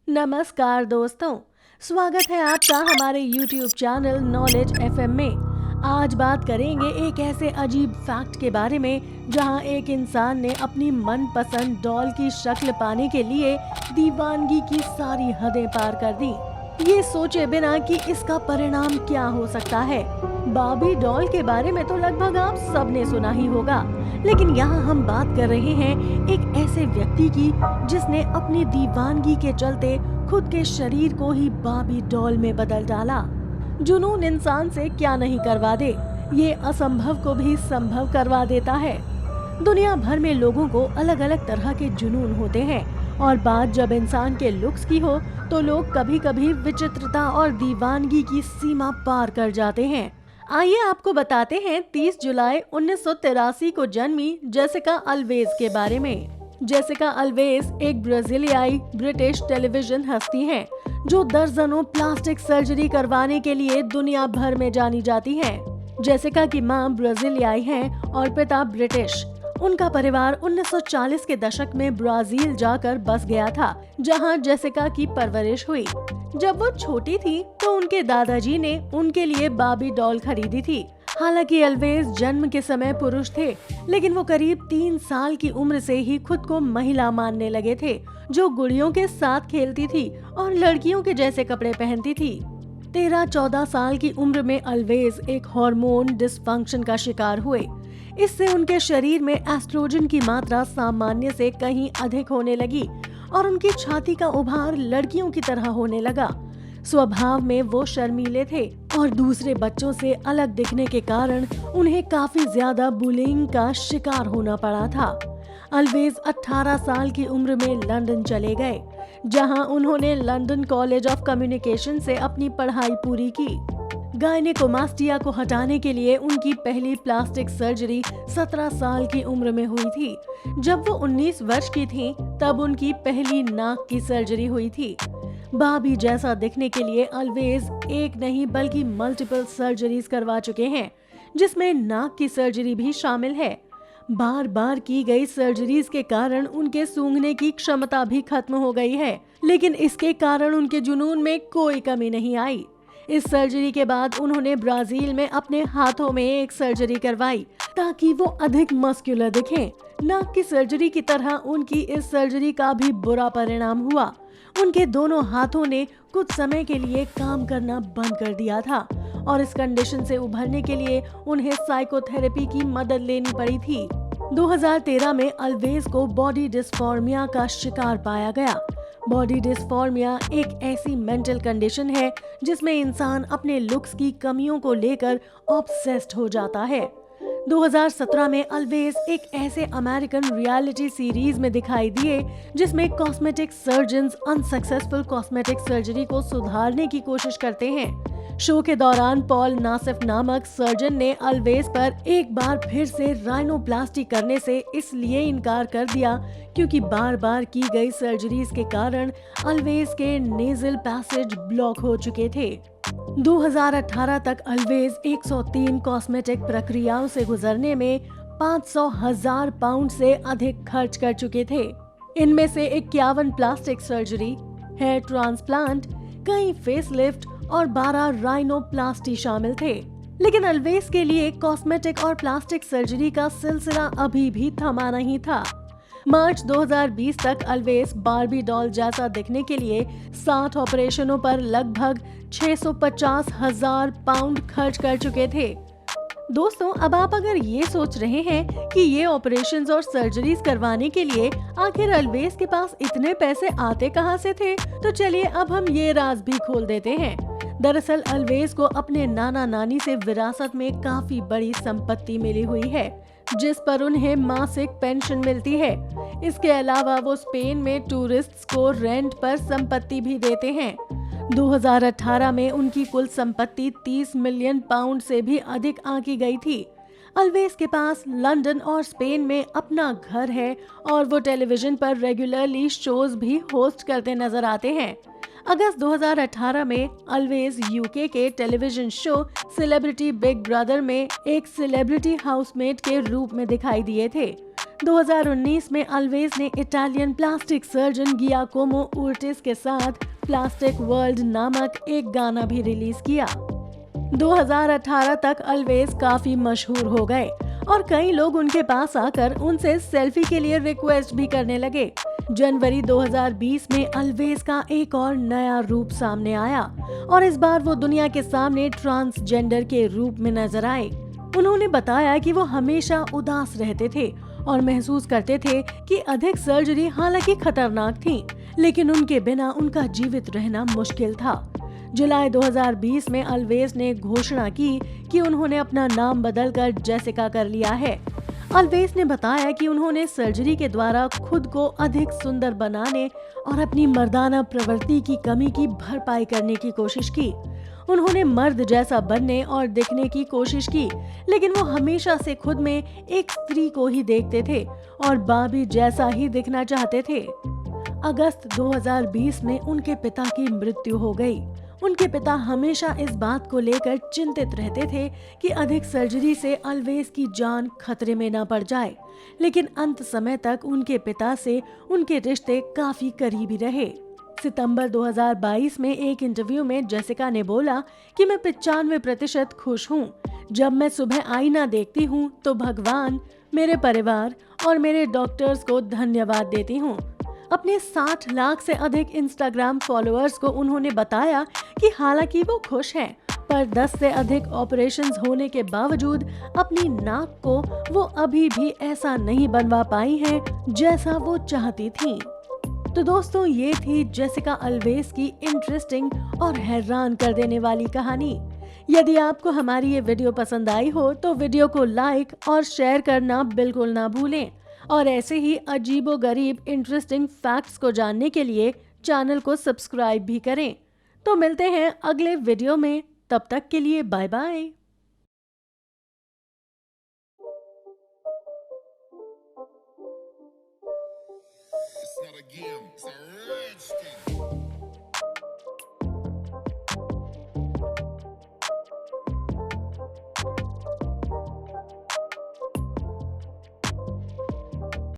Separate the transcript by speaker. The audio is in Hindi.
Speaker 1: नमस्कार दोस्तों, स्वागत है आपका हमारे YouTube चैनल नॉलेज FM में। आज बात करेंगे एक ऐसे अजीब फैक्ट के बारे में जहां एक इंसान ने अपनी मनपसंद डॉल की शक्ल पाने के लिए दीवानगी की सारी हदें पार कर दी, ये सोचे बिना कि इसका परिणाम क्या हो सकता है। बार्बी डॉल के बारे में तो लगभग आप सबने सुना ही होगा, लेकिन यहाँ हम बात कर रहे हैं एक ऐसे व्यक्ति की जिसने अपनी दीवानगी के चलते खुद के शरीर को ही बार्बी डॉल में बदल डाला। जुनून इंसान से क्या नहीं करवा दे, ये असंभव को भी संभव करवा देता है। दुनिया भर में लोगों को अलग अलग तरह के जुनून होते हैं और बात जब इंसान के लुक्स की हो तो लोग कभी कभी विचित्रता और दीवानगी की सीमा पार कर जाते हैं। आइए आपको बताते हैं 30 जुलाई 1983 को जन्मी जेसिका अल्वेज के बारे में। जेसिका अल्वेज एक ब्राजीलियाई ब्रिटिश टेलीविजन हस्ती हैं, जो दर्जनों प्लास्टिक सर्जरी करवाने के लिए दुनिया भर में जानी जाती हैं। जेसिका की मां ब्राजीलियाई हैं और पिता ब्रिटिश। उनका परिवार 1940 के दशक में ब्राजील जाकर बस गया था, जहां जेसिका की परवरिश हुई। जब वो छोटी थी तो उनके दादाजी ने उनके लिए बार्बी डॉल खरीदी थी। हालांकि अल्वेज जन्म के समय पुरुष थे, लेकिन वो करीब 3 साल की उम्र से ही खुद को महिला मानने लगे थे, जो गुड़ियों के साथ खेलती थी और लड़कियों के जैसे कपड़े पहनती थी। 13-14 साल की उम्र में अल्वेज एक हार्मोन डिसफंक्शन का शिकार हुए। इससे उनके शरीर में एस्ट्रोजन की मात्रा सामान्य से कहीं अधिक होने लगी और उनकी छाती का उभार लड़कियों की तरह होने लगा। स्वभाव में वो शर्मीले थे और दूसरे बच्चों से अलग दिखने के कारण उन्हें काफी ज्यादा बुलिंग का शिकार होना पड़ा था। अल्वेज 18 साल की उम्र में लंदन चले गए, जहां उन्होंने लंदन कॉलेज ऑफ कम्युनिकेशन से अपनी पढ़ाई पूरी की। गायनेकोमास्टिया को हटाने के लिए उनकी पहली प्लास्टिक सर्जरी 17 साल की उम्र में हुई थी। जब वो 19 वर्ष की थीं, तब उनकी पहली नाक की सर्जरी हुई थी। बार्बी जैसा दिखने के लिए अल्वेज एक नहीं बल्कि मल्टीपल सर्जरीज करवा चुके हैं, जिसमें नाक की सर्जरी भी शामिल है। बार बार की गई सर्जरीज के कारण उनके सूंघने की क्षमता भी खत्म हो गई है, लेकिन इसके कारण उनके जुनून में कोई कमी नहीं आई। इस सर्जरी के बाद उन्होंने ब्राजील में अपने हाथों में एक सर्जरी करवाई ताकि वो अधिक मस्कुलर दिखें। नाक की सर्जरी की तरह उनकी इस सर्जरी का भी बुरा परिणाम हुआ। उनके दोनों हाथों ने कुछ समय के लिए काम करना बंद कर दिया था और इस कंडीशन से उभरने के लिए उन्हें साइकोथेरेपी की मदद लेनी पड़ी थी। 2013 में अल्वेज को बॉडी डिस्फॉर्मिया का शिकार पाया गया। बॉडी डिस्फॉर्मिया एक ऐसी मेंटल कंडीशन है जिसमें इंसान अपने लुक्स की कमियों को लेकर ऑब्सेस्ड हो जाता है। 2017 में अल्वेज एक ऐसे अमेरिकन रियलिटी सीरीज में दिखाई दिए जिसमें cosmetic surgeons unsuccessful cosmetic surgery को सुधारने की कोशिश करते हैं। शो के दौरान पॉल नासिफ नामक सर्जन ने अल्वेज पर एक बार फिर से राइनोप्लास्टी करने से इसलिए इनकार कर दिया क्योंकि बार बार की गई सर्जरीज के कारण अल्वेज के नेजल पैसेज ब्लॉक हो चुके थे। 2018 तक अल्वेज 103 कॉस्मेटिक प्रक्रियाओं से गुजरने में 500,000 पाउंड से अधिक खर्च कर चुके थे। इनमें से 51 प्लास्टिक सर्जरी, हेयर ट्रांसप्लांट, कई फेसलिफ्ट और 12 राइनोप्लास्टी शामिल थे। लेकिन अल्वेज के लिए कॉस्मेटिक और प्लास्टिक सर्जरी का सिलसिला अभी भी थमा नहीं था। मार्च 2020 तक अल्वेज बार्बी डॉल जैसा दिखने के लिए 60 ऑपरेशनों पर लगभग 650,000 पाउंड खर्च कर चुके थे। दोस्तों, अब आप अगर ये सोच रहे हैं कि ये ऑपरेशंस और सर्जरीज करवाने के लिए आखिर अल्वेज के पास इतने पैसे आते कहां से थे, तो चलिए अब हम ये राज भी खोल देते हैं। दरअसल अल्वेज को अपने नाना नानी से विरासत में काफी बड़ी संपत्ति मिली हुई है, जिस पर उन्हें मासिक पेंशन मिलती है। इसके अलावा वो स्पेन में टूरिस्ट्स को रेंट पर संपत्ति भी देते हैं। 2018 में उनकी कुल संपत्ति 30 मिलियन पाउंड से भी अधिक आंकी गई थी। अल्वेज के पास लंदन और स्पेन में अपना घर है और वो टेलीविजन पर रेगुलरली शोज भी होस्ट करते नजर आते हैं। अगस्त 2018 में अल्वेज यूके के television show celebrity big brother में एक सेलिब्रिटी हाउसमेट के रूप में दिखाई दिए थे। 2019 में अल्वेज ने इटालियन प्लास्टिक सर्जन गियाकोमो उर्टिस के साथ प्लास्टिक वर्ल्ड नामक एक गाना भी रिलीज किया। 2018 तक अल्वेज काफी मशहूर हो गए और कई लोग उनके पास आकर उनसे सेल्फी के लिए रिक्वेस्ट भी करने लगे। जनवरी 2020 में अल्वेज का एक और नया रूप सामने आया और इस बार वो दुनिया के सामने ट्रांसजेंडर के रूप में नजर आए। उन्होंने बताया कि वो हमेशा उदास रहते थे और महसूस करते थे कि अधिक सर्जरी हालांकि खतरनाक थी, लेकिन उनके बिना उनका जीवित रहना मुश्किल था। जुलाई 2020 में अल्वेज ने घोषणा की कि उन्होंने अपना नाम बदलकर जेसिका कर लिया है। अल्वेज ने बताया कि उन्होंने सर्जरी के द्वारा खुद को अधिक सुंदर बनाने और अपनी मर्दाना प्रवृत्ति की कमी की भरपाई करने की कोशिश की। उन्होंने मर्द जैसा बनने और दिखने की कोशिश की, लेकिन वो हमेशा से खुद में एक स्त्री को ही देखते थे और बार्बी जैसा ही दिखना चाहते थे। अगस्त 2020 में उनके पिता की मृत्यु हो गई। उनके पिता हमेशा इस बात को लेकर चिंतित रहते थे कि अधिक सर्जरी से अल्वेज की जान खतरे में न पड़ जाए, लेकिन अंत समय तक उनके पिता से उनके रिश्ते काफी करीबी रहे। सितंबर 2022 में एक इंटरव्यू में जेसिका ने बोला कि मैं 95% खुश हूँ। जब मैं सुबह आईना देखती हूँ तो भगवान, मेरे परिवार और मेरे डॉक्टर्स को धन्यवाद देती हूँ। अपने 60 लाख से अधिक इंस्टाग्राम फॉलोअर्स को उन्होंने बताया कि हालांकि वो खुश हैं, पर 10 से अधिक ऑपरेशंस होने के बावजूद अपनी नाक को वो अभी भी ऐसा नहीं बनवा पाई हैं जैसा वो चाहती थी। तो दोस्तों, ये थी जेसिका अल्वेज की इंटरेस्टिंग और हैरान कर देने वाली कहानी। यदि आपको हमारी ये वीडियो पसंद आई हो तो वीडियो को लाइक और शेयर करना बिल्कुल ना भूलें और ऐसे ही अजीबोगरीब इंटरेस्टिंग फैक्ट्स को जानने के लिए चैनल को सब्सक्राइब भी करें। तो मिलते हैं अगले वीडियो में, तब तक के लिए bye bye.
Speaker 2: It's not a game, it's a rich thing.